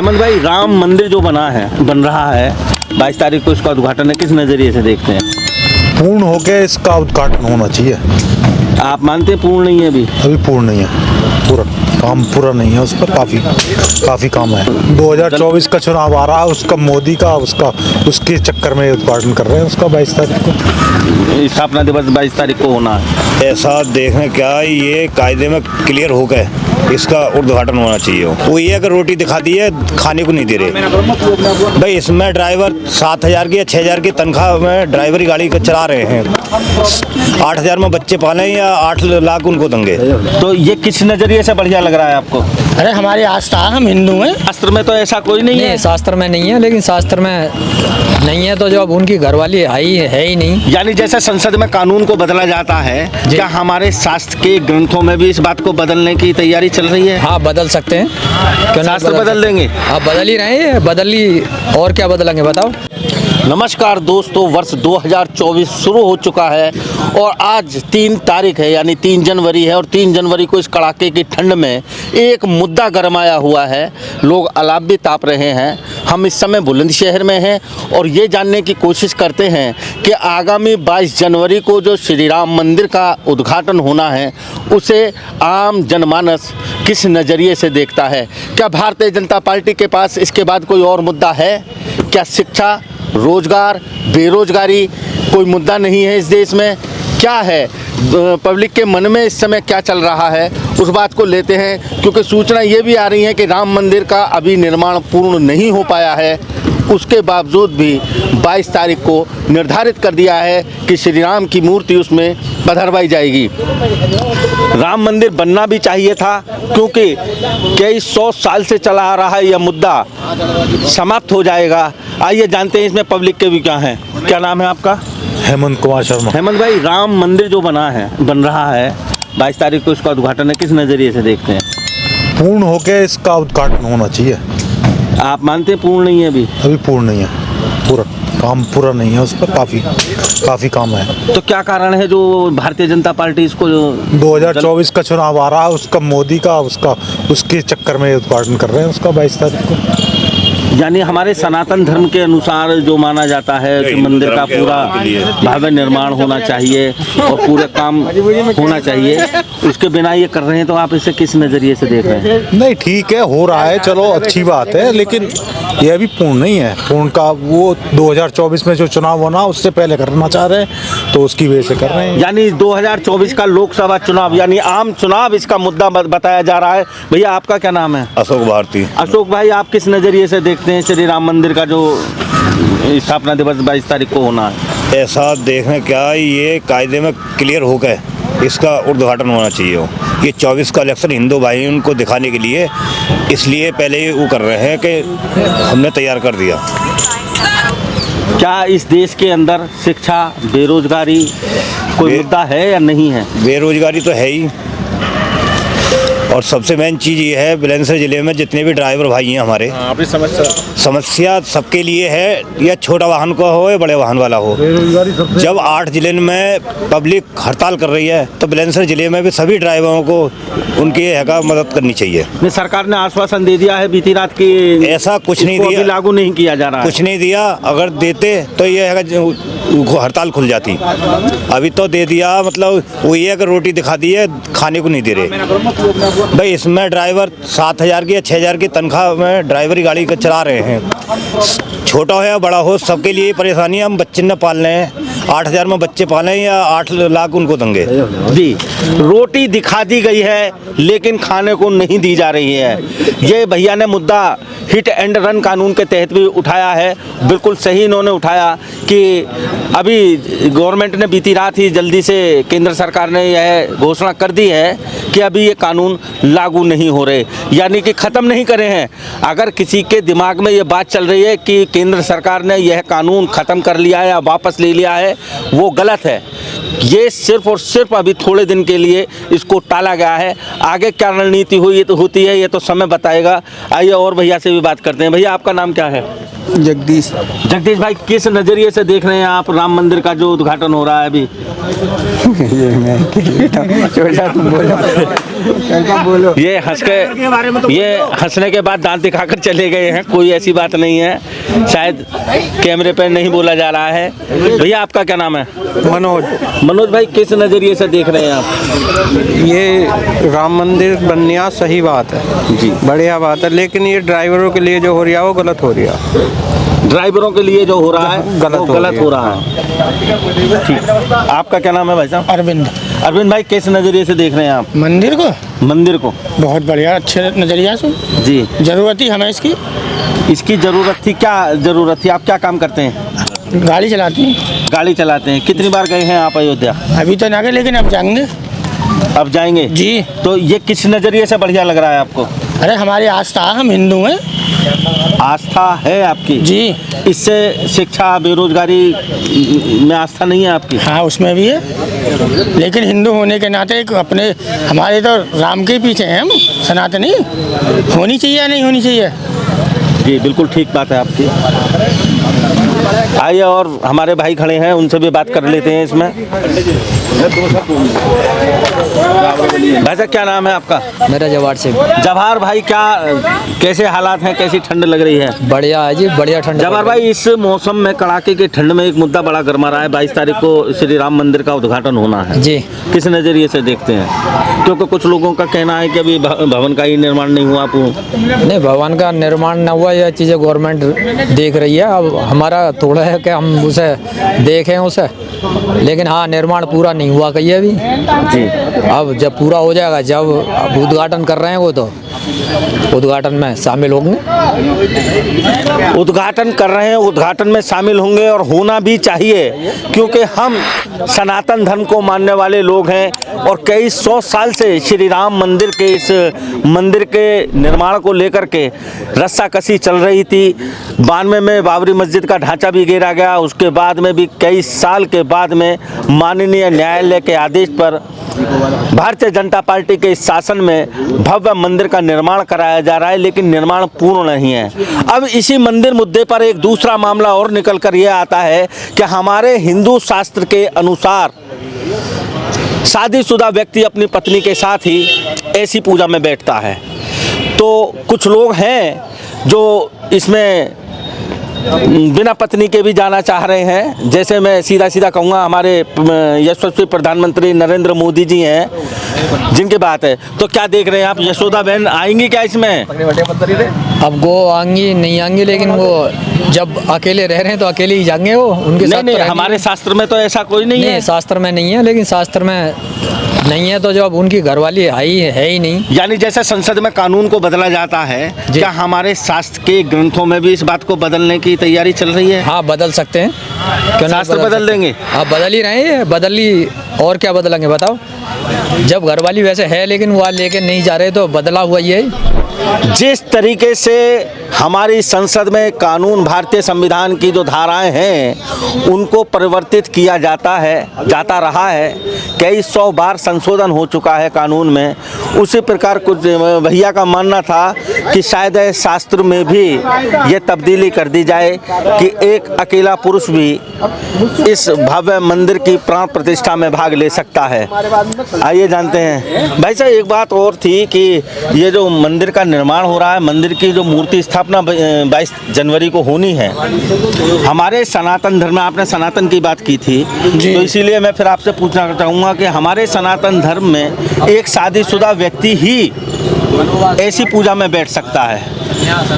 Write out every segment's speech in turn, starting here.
हेमंत भाई, राम मंदिर जो बन रहा है 22 तारीख को, इसका उद्घाटन है, किस नज़रिए से देखते हैं? पूर्ण हो गया, इसका उद्घाटन होना चाहिए। आप मानते हैं पूर्ण नहीं है अभी पूर्ण नहीं है, पूरा काम पूरा नहीं है, उस पर काफ़ी काम है। 2024 का चुनाव आ रहा है, उसका मोदी का उसके चक्कर में उद्घाटन कर रहे हैं उसका 22 तारीख को। स्थापना दिवस 22 तारीख को होना है। ऐसा देखने क्या ये कायदे में क्लियर हो गए, इसका उद्घाटन होना चाहिए। वो ये अगर रोटी दिखा दी है, खाने को नहीं दे रहे भाई। इसमें ड्राइवर 7,000 की या 6,000 की तनख्वाह में ड्राइवरी गाड़ी चला रहे हैं। 8,000 में बच्चे पाले या 8 लाख उनको देंगे। तो ये किस नज़रिए से बढ़िया लग रहा है आपको? अरे हमारी आस्था, हम हिंदू हैं। शास्त्र में तो ऐसा कोई नहीं है। शास्त्र में नहीं है, लेकिन शास्त्र में नहीं है तो जो अब उनकी घरवाली है ही नहीं। यानी जैसे संसद में कानून को बदला जाता है, क्या हमारे शास्त्र के ग्रंथों में भी इस बात को बदलने की तैयारी चल रही है? हाँ, बदल सकते हैं। क्यों शास्त्र बदल देंगे? आप बदल ही रहे हैं, और क्या बदलेंगे बताओ। नमस्कार दोस्तों, वर्ष 2024 शुरू हो चुका है और आज 3 तारीख है, यानी 3 जनवरी है। और 3 जनवरी को इस कड़ाके की ठंड में एक मुद्दा गरमाया हुआ है। लोग अलाप भी ताप रहे हैं। हम इस समय बुलंदशहर में हैं और ये जानने की कोशिश करते हैं कि आगामी 22 जनवरी को जो श्री राम मंदिर का उद्घाटन होना है, उसे आम जनमानस किस नज़रिए से देखता है। क्या भारतीय जनता पार्टी के पास इसके बाद कोई और मुद्दा है? क्या शिक्षा, रोजगार, बेरोजगारी कोई मुद्दा नहीं है इस देश में? क्या है पब्लिक के मन में इस समय क्या चल रहा है, उस बात को लेते हैं। क्योंकि सूचना ये भी आ रही है कि राम मंदिर का अभी निर्माण पूर्ण नहीं हो पाया है। उसके बावजूद भी 22 तारीख को निर्धारित कर दिया है कि श्री राम की मूर्ति उसमें पधरवाई जाएगी। राम मंदिर बनना भी चाहिए था, क्योंकि कई 100 साल से चला आ रहा है यह मुद्दा समाप्त हो जाएगा। आइए जानते हैं इसमें पब्लिक के भी क्या हैं। क्या नाम है आपका? हेमंत कुमार शर्मा। हेमंत भाई, राम मंदिर जो बन रहा है 22 तारीख को, इसका उद्घाटन है, किस नज़रिए से देखते हैं? पूर्ण हो गया, इसका उद्घाटन होना चाहिए। आप मानते हैं पूर्ण नहीं है अभी पूर्ण नहीं है, पूरा काम पूरा नहीं है, उस पर काफ़ी काम है। तो क्या कारण है जो भारतीय जनता पार्टी इसको 2024 का चुनाव आ रहा है, उसका मोदी का उसके चक्कर में उद्घाटन कर रहे हैं उसका 22 तारीख को। यानी हमारे सनातन धर्म के अनुसार जो माना जाता है कि मंदिर का पूरा भव्य निर्माण होना चाहिए और पूरे काम होना चाहिए, उसके बिना ये कर रहे हैं, तो आप इसे किस नज़रिए से देख रहे हैं? नहीं, ठीक है, हो रहा है, चलो अच्छी बात है, लेकिन यह भी पूर्ण नहीं है। पूर्ण का वो 2024 में जो चुनाव होना उससे पहले करना चाह रहे हैं, तो उसकी वजह से कर रहे हैं। यानी 2024 का लोकसभा चुनाव, यानी आम चुनाव इसका मुद्दा बताया जा रहा है। भैया, आपका क्या नाम है? अशोक भारती। अशोक भाई, आप किस नज़रिए से देखते हैं श्री राम मंदिर का जो स्थापना दिवस 22 तारीख को होना है? ऐसा देखने क्या ये कायदे में क्लियर हो गए, इसका उद्घाटन होना चाहिए। ये 24 का इलेक्शन हिंदू भाई उनको दिखाने के लिए, इसलिए पहले ही वो कर रहे हैं कि हमने तैयार कर दिया। क्या इस देश के अंदर शिक्षा, बेरोजगारी कोई मुद्दा है या नहीं है? बेरोजगारी तो है ही, और सबसे मेन चीज़ ये है, बुलंदशहर ज़िले में जितने भी ड्राइवर भाई हैं हमारे, समस्या सबके लिए है, या छोटा वाहन का हो या बड़े वाहन वाला हो। जब 8 जिले में पब्लिक हड़ताल कर रही है, तो बुलंदशहर ज़िले में भी सभी ड्राइवरों को उनकी हैगा मदद करनी चाहिए। सरकार ने आश्वासन दे दिया है बीती रात की, ऐसा कुछ नहीं दिया, लागू नहीं किया जा रहा है। कुछ नहीं दिया। अगर देते तो ये हड़ताल खुल जाती। अभी तो दे दिया, मतलब वो ये अगर रोटी दिखा दी है, खाने को नहीं दे रहे भाई। इसमें ड्राइवर 7,000 की या 6,000 की तनख्वाह में ड्राइवरी गाड़ी चला रहे हैं। छोटा हो या बड़ा हो, सबके लिए परेशानी है। हम बच्चे न पाल रहे हैं, 8,000 में बच्चे पालें या 8 लाख उनको देंगे जी। रोटी दिखा दी गई है, लेकिन खाने को नहीं दी जा रही है। ये भैया ने मुद्दा हिट एंड रन कानून के तहत भी उठाया है। बिल्कुल सही इन्होंने उठाया कि अभी गवर्नमेंट ने बीती रात ही जल्दी से केंद्र सरकार ने यह घोषणा कर दी है कि अभी ये कानून लागू नहीं हो रहे, यानी कि ख़त्म नहीं करे हैं। अगर किसी के दिमाग में ये बात चल रही है कि केंद्र सरकार ने यह कानून ख़त्म कर लिया है या वापस ले लिया है, वो गलत है। ये सिर्फ और सिर्फ अभी थोड़े दिन के लिए इसको टाला गया है। आगे क्या रणनीति होती है ये तो समय बताएगा। आइए और भैया से भी भी बात करते हैं। भैया आपका नाम क्या है? जगदीश। जगदीश भाई, किस नजरिए से देख रहे हैं आप राम मंदिर का जो उद्घाटन हो रहा है अभी? ये मैं छोटा तुम बोलो। ये हंसने के बाद दांत दिखाकर चले गए हैं, कोई ऐसी बात नहीं है, शायद कैमरे पर नहीं बोला जा रहा है। भैया आपका क्या नाम है? मनोज। मनोज भाई, किस नजरिए से देख रहे हैं आप? ये राम मंदिर बनना सही बात है जी, बढ़िया बात है, लेकिन ये ड्राइवरों के लिए जो हो रहा है वो गलत हो रहा है। ड्राइवरों के लिए जो हो रहा है गलत हो रहा है। ठीक, आपका क्या नाम है भाई साहब? अरविंद। अरविंद भाई, किस नजरिए से देख रहे हैं आप मंदिर को? मंदिर को बहुत बढ़िया, अच्छे नज़रिया से। जी, ज़रूरत ही हमें इसकी। इसकी ज़रूरत थी। क्या ज़रूरत थी? आप क्या काम करते हैं? गाड़ी चलाती हैं। गाड़ी चलाते हैं। कितनी बार गए हैं आप अयोध्या? अभी तो ना गए, लेकिन अब जाएंगे। अब जाएंगे जी। तो ये किस नज़रिए से बढ़िया लग रहा है आपको? अरे हमारी आस्था, हम हिंदू हैं। आस्था है आपकी? जी। इससे शिक्षा, बेरोजगारी में आस्था नहीं है आपकी? हाँ, उसमें भी है, लेकिन हिंदू होने के नाते एक अपने, हमारे तो राम के पीछे हैं हम, सनातनी। होनी चाहिए या नहीं होनी चाहिए? जी, बिल्कुल ठीक बात है आपकी। आइए, और हमारे भाई खड़े हैं, उनसे भी बात कर लेते हैं इसमें। भाई साहब, क्या नाम है आपका? मेरा जवाहर सिंह। जवाहर भाई, क्या कैसे हालात हैं, कैसी ठंड लग रही है? बढ़िया है जी, बढ़िया ठंड। जवाहर भाई, इस मौसम में कड़ाके की ठंड में एक मुद्दा बड़ा गरमा रहा है। 22 तारीख को श्री राम मंदिर का उद्घाटन होना है जी। किस नज़रिए से देखते हैं? क्योंकि कुछ लोगों का कहना है कि अभी भवन का ही निर्माण नहीं हुआ। नहीं, भवन का निर्माण न हुआ, यह चीज़ें गवर्नमेंट देख रही है। अब हमारा थोड़ा है कि हम उसे देखें उसे, लेकिन हाँ, निर्माण पूरा नहीं हुआ कहीं अभी जी। अब जब पूरा हो जाएगा, जब अब उद्घाटन कर रहे हैं वो, तो उद्घाटन में शामिल होंगे। उद्घाटन कर रहे हैं, उद्घाटन में शामिल होंगे, और होना भी चाहिए, क्योंकि हम सनातन धर्म को मानने वाले लोग हैं और कई 100 साल से श्री राम मंदिर के इस मंदिर के निर्माण को लेकर के रस्साकसी चल रही थी। 92 में बाबरी मस्जिद का ढांचा भी गिरा गया, उसके बाद में भी कई साल के बाद में माननीय न्यायालय के आदेश पर भारतीय जनता पार्टी के इस शासन में भव्य मंदिर का निर्माण कराया जा रहा है, लेकिन निर्माण पूर्ण नहीं है। अब इसी मंदिर मुद्दे पर एक दूसरा मामला और निकल कर यह आता है कि हमारे हिंदू शास्त्र के अनुसार शादीशुदा व्यक्ति अपनी पत्नी के साथ ही ऐसी पूजा में बैठता है। तो कुछ लोग हैं जो इसमें बिना पत्नी के भी जाना चाह रहे हैं। जैसे मैं सीधा सीधा कहूँगा, हमारे यशस्वी प्रधानमंत्री नरेंद्र मोदी जी हैं जिनकी बात है, तो क्या देख रहे हैं आप? यशोदा बहन आएंगी क्या इसमें? अब वो आएंगी नहीं आएंगी, लेकिन वो जब अकेले रह रहे हैं तो अकेले ही जाएंगे वो, उनके साथ नहीं, तो हमारे शास्त्र में तो ऐसा कोई नहीं है। शास्त्र में नहीं है, लेकिन शास्त्र में नहीं है तो जब उनकी घरवाली है ही नहीं। यानी जैसे संसद में कानून को बदला जाता है, क्या हमारे शास्त्र के ग्रंथों में भी इस बात को बदलने की तैयारी चल रही है? हाँ, बदल सकते हैं। क्यों नहीं शास्त्र बदल देंगे? आप बदल ही रहे हैं, बदली और क्या बदलेंगे बताओ? जब घरवाली वैसे है, लेकिन वो लेके नहीं जा रहे, तो बदला हुआ ये। जिस तरीके से हमारी संसद में कानून, भारतीय संविधान की जो धाराएं हैं, उनको परिवर्तित किया जाता रहा है, कई 100 बार संशोधन हो चुका है कानून में। उसी प्रकार कुछ भैया का मानना था कि शायद शास्त्र में भी ये तब्दीली कर दी जाए कि एक अकेला पुरुष भी इस भव्य मंदिर की प्राण प्रतिष्ठा में भाग ले सकता है। आइए जानते हैं। भाई साहब, एक बात और थी कि ये जो मंदिर का निर्माण हो रहा है, मंदिर की जो मूर्ति स्थापना 22 जनवरी को होनी है, हमारे सनातन धर्म में, आपने सनातन की बात की थी, तो इसीलिए मैं फिर आपसे पूछना चाहूँगा कि हमारे सनातन धर्म में एक शादीशुदा व्यक्ति ही ऐसी पूजा में बैठ सकता है,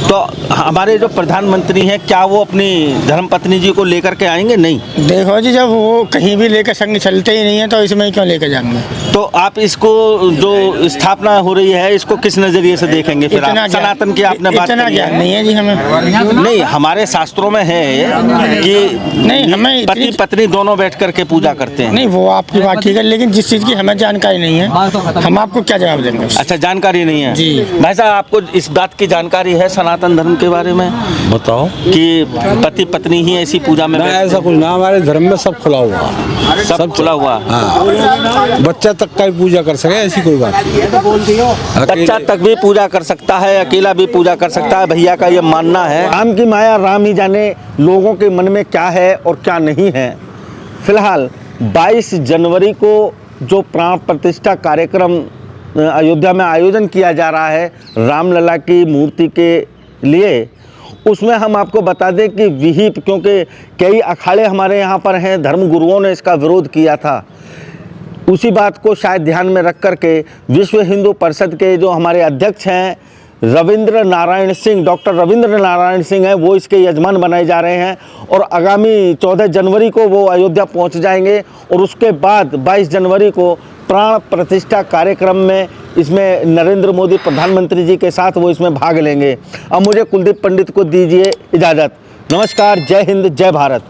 तो हमारे जो प्रधानमंत्री हैं, क्या वो अपनी धर्मपत्नी जी को लेकर के आएंगे? नहीं। देखो जी, जब वो कहीं भी लेकर संग चलते ही नहीं है, तो इसमें क्यों लेकर जाएंगे? तो आप इसको जो स्थापना हो रही है, इसको किस नजरिए से देखेंगे फिर? आप सनातन की आपने बात इतना की ज्ञान नहीं है जी हमें। नहीं, हमारे शास्त्रों में है कि नहीं, हमें पति पत्नी दोनों बैठ करके पूजा करते हैं। नहीं, वो आपकी बात ठीक है, लेकिन जिस चीज़ की हमें जानकारी नहीं है, हम आपको क्या जवाब देंगे? अच्छा, जानकारी नहीं है जी। भाई साहब, आपको इस बात की जानकारी जानकारी है सनातन धर्म के बारे में बताओ। कि पति पत्नी ही ऐसी पूजा में ना बैठते ऐसा कुछ ना, हमारे धर्म में सब खुला हुआ हैं? सब खुला हुआ। हाँ, बच्चा तक का भी पूजा कर सके, ऐसी कोई बात नहीं। बच्चा तक भी पूजा कर सकता है, अकेला भी पूजा कर सकता है, भैया का ये मानना है। राम की माया राम ही जाने लोगों के मन में क्या है और क्या नहीं है। फिलहाल 22 जनवरी को जो प्राण प्रतिष्ठा कार्यक्रम अयोध्या में आयोजन किया जा रहा है रामलला की मूर्ति के लिए, उसमें हम आपको बता दें कि विहिप, क्योंकि कई अखाड़े हमारे यहाँ पर हैं, धर्म गुरुओं ने इसका विरोध किया था, उसी बात को शायद ध्यान में रख कर के विश्व हिंदू परिषद के जो हमारे अध्यक्ष हैं रविंद्र नारायण सिंह, डॉक्टर रविंद्र नारायण सिंह हैं, वो इसके यजमान बनाए जा रहे हैं और आगामी 14 जनवरी को वो अयोध्या पहुंच जाएंगे और उसके बाद 22 जनवरी को प्राण प्रतिष्ठा कार्यक्रम में इसमें नरेंद्र मोदी प्रधानमंत्री जी के साथ वो इसमें भाग लेंगे। अब मुझे कुलदीप पंडित को दीजिए इजाज़त। नमस्कार, जय हिंद, जय भारत।